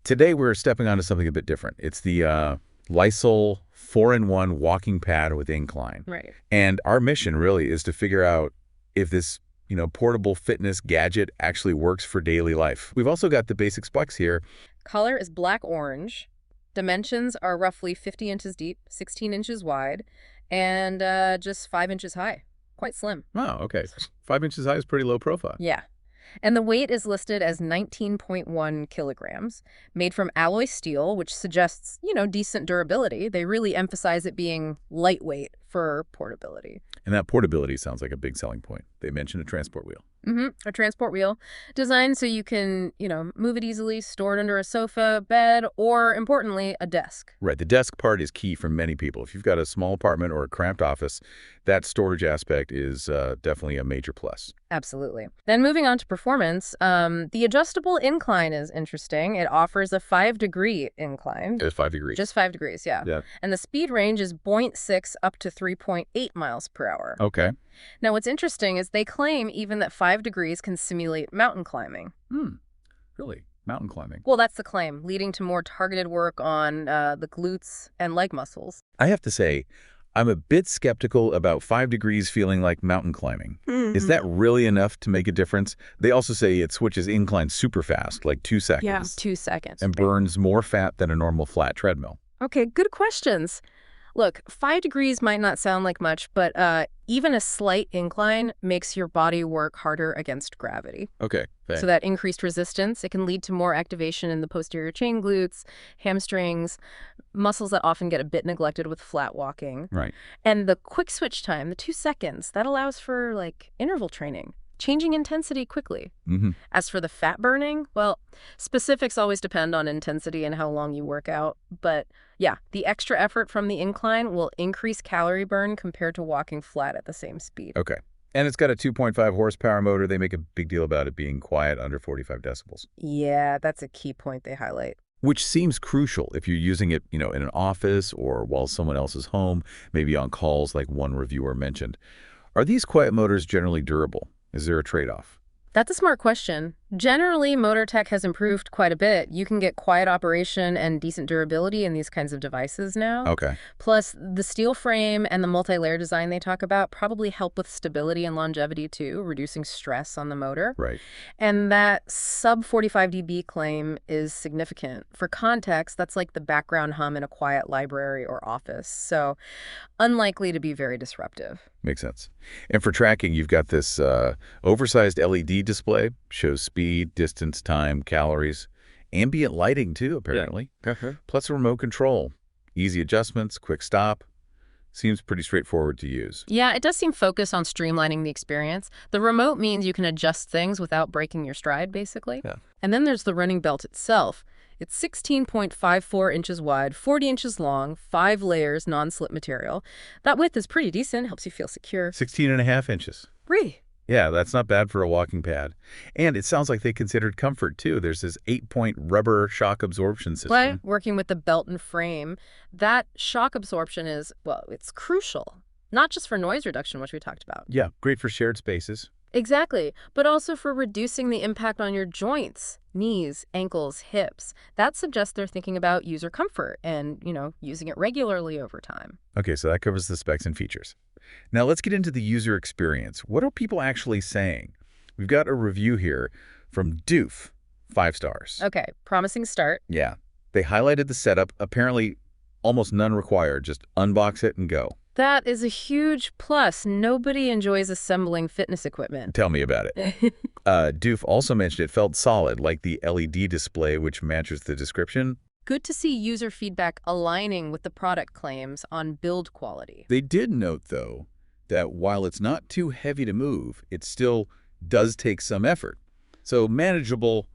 Today, we're stepping onto something a bit different. It's the Lysole 4-in-1 walking pad with incline. Right. And our mission really is to figure out if this, portable fitness gadget actually works for daily life. We've also got the basic specs here. Color is black-orange. Dimensions are roughly 50 inches deep, 16 inches wide, and just 5 inches high. Quite slim. Oh, okay. 5 inches high is pretty low profile. Yeah. And the weight is listed as 19.1 kilograms, made from alloy steel, which suggests, decent durability. They really emphasize it being lightweight for portability. And that portability sounds like a big selling point. They mentioned a transport wheel. A transport wheel designed so you can, move it easily, store it under a sofa, bed, or, importantly, a desk. Right. The desk part is key for many people. If you've got a small apartment or a cramped office, that storage aspect is definitely a major plus. Absolutely. Then moving on to performance, the adjustable incline is interesting. It offers a 5-degree incline. It's 5 degrees. Just 5 degrees, yeah. And the speed range is 0.6 up to 3.8 miles per hour. Okay. Now, what's interesting is they claim even that 5 degrees can simulate mountain climbing. Really? Mountain climbing? Well, that's the claim, leading to more targeted work on the glutes and leg muscles. I have to say, I'm a bit skeptical about 5 degrees feeling like mountain climbing. Is that really enough to make a difference? They also say it switches incline super fast, like 2 seconds. Yeah, 2 seconds. And burns more fat than a normal flat treadmill. Okay, good questions. Look, 5 degrees might not sound like much, but even a slight incline makes your body work harder against gravity. Okay, thanks. So that increased resistance, it can lead to more activation in the posterior chain glutes, hamstrings, muscles that often get a bit neglected with flat walking. Right. And the quick switch time, the 2 seconds, that allows for, interval training, changing intensity quickly. As for the fat burning, well, specifics always depend on intensity and how long you work out. But yeah, the extra effort from the incline will increase calorie burn compared to walking flat at the same speed. Okay. And it's got a 2.5 horsepower motor. They make a big deal about it being quiet under 45 decibels. Yeah, that's a key point they highlight. Which seems crucial if you're using it, in an office or while someone else is home, maybe on calls like one reviewer mentioned. Are these quiet motors generally durable? Is there a trade-off? That's a smart question. Generally, motor tech has improved quite a bit. You can get quiet operation and decent durability in these kinds of devices now. Okay. Plus, the steel frame and the multi-layer design they talk about probably help with stability and longevity too, reducing stress on the motor. Right. And that sub 45 dB claim is significant. For context, that's like the background hum in a quiet library or office. So, unlikely to be very disruptive. Makes sense. And for tracking, you've got this oversized LED display, shows speed, distance, time, calories, ambient lighting too, apparently. Yeah. Plus a remote control. Easy adjustments, quick stop. Seems pretty straightforward to use. Yeah, it does seem focused on streamlining the experience. The remote means you can adjust things without breaking your stride, basically. Yeah. And then there's the running belt itself. It's 16.54 inches wide, 40 inches long, 5 layers, non-slip material. That width is pretty decent, helps you feel secure. 16.5 inches. Really? Yeah, that's not bad for a walking pad. And it sounds like they considered comfort, too. There's this 8-point rubber shock absorption system. Right, working with the belt and frame. That shock absorption is, it's crucial. Not just for noise reduction, which we talked about. Yeah, great for shared spaces. Exactly, but also for reducing the impact on your joints, knees, ankles, hips. That suggests they're thinking about user comfort and, using it regularly over time. Okay, so that covers the specs and features. Now let's get into the user experience. What are people actually saying? We've got a review here from Doof, 5 stars. Okay, promising start. Yeah, they highlighted the setup. Apparently, almost none required. Just unbox it and go. That is a huge plus. Nobody enjoys assembling fitness equipment. Tell me about it. Doof also mentioned it felt solid, like the LED display, which matches the description. Good to see user feedback aligning with the product claims on build quality. They did note, though, that while it's not too heavy to move, it still does take some effort. So manageable,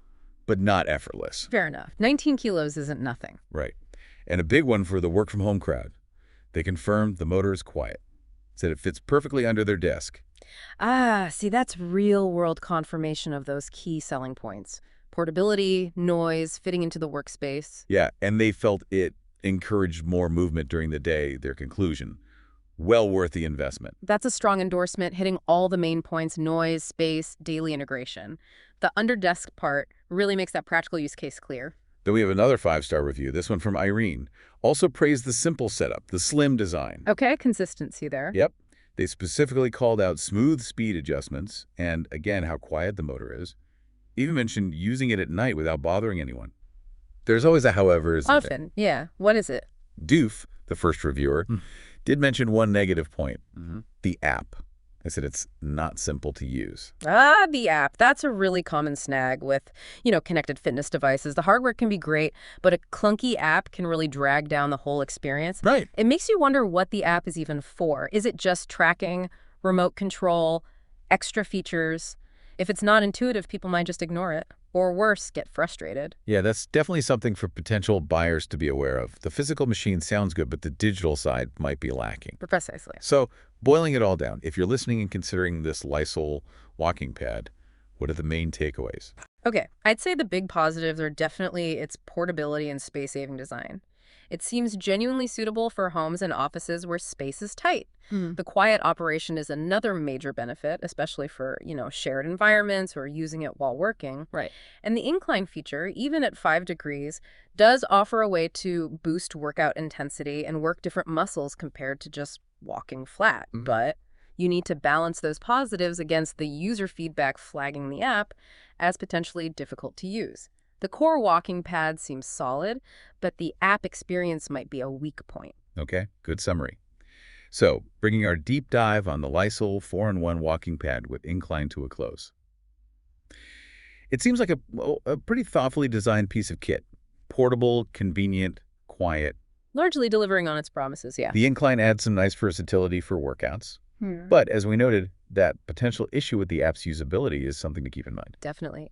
but not effortless. Fair enough. 19 kilos isn't nothing. Right. And a big one for the work-from-home crowd. They confirmed the motor is quiet. Said it fits perfectly under their desk. See, that's real-world confirmation of those key selling points. Portability, noise, fitting into the workspace. Yeah, and they felt it encouraged more movement during the day, their conclusion. Well worth the investment. That's a strong endorsement, hitting all the main points: noise, space, daily integration. The under-desk part really makes that practical use case clear. Then we have another 5-star review, this one from Irene. Also praised the simple setup, the slim design. Okay, consistency there. Yep. They specifically called out smooth speed adjustments and, again, how quiet the motor is. Even mentioned using it at night without bothering anyone. There's always a however, isn't there? Often, yeah. What is it? Doof, the first reviewer, did mention one negative point, the app. I said it's not simple to use. Ah, the app. That's a really common snag with, connected fitness devices. The hardware can be great, but a clunky app can really drag down the whole experience. Right. It makes you wonder what the app is even for. Is it just tracking, remote control, extra features? If it's not intuitive, people might just ignore it. Or worse, get frustrated. Yeah, that's definitely something for potential buyers to be aware of. The physical machine sounds good, but the digital side might be lacking. Precisely. So, boiling it all down, if you're listening and considering this Lysole walking pad, what are the main takeaways? Okay, I'd say the big positives are definitely its portability and space-saving design. It seems genuinely suitable for homes and offices where space is tight. The quiet operation is another major benefit, especially for, shared environments or using it while working. Right. And the incline feature, even at 5 degrees, does offer a way to boost workout intensity and work different muscles compared to just walking flat. But you need to balance those positives against the user feedback flagging the app as potentially difficult to use. The core walking pad seems solid, but the app experience might be a weak point. Okay, good summary. So, bringing our deep dive on the Lysole 4-in-1 walking pad with Incline to a close. It seems like a pretty thoughtfully designed piece of kit. Portable, convenient, quiet. Largely delivering on its promises, yeah. The Incline adds some nice versatility for workouts. But as we noted, that potential issue with the app's usability is something to keep in mind. Definitely.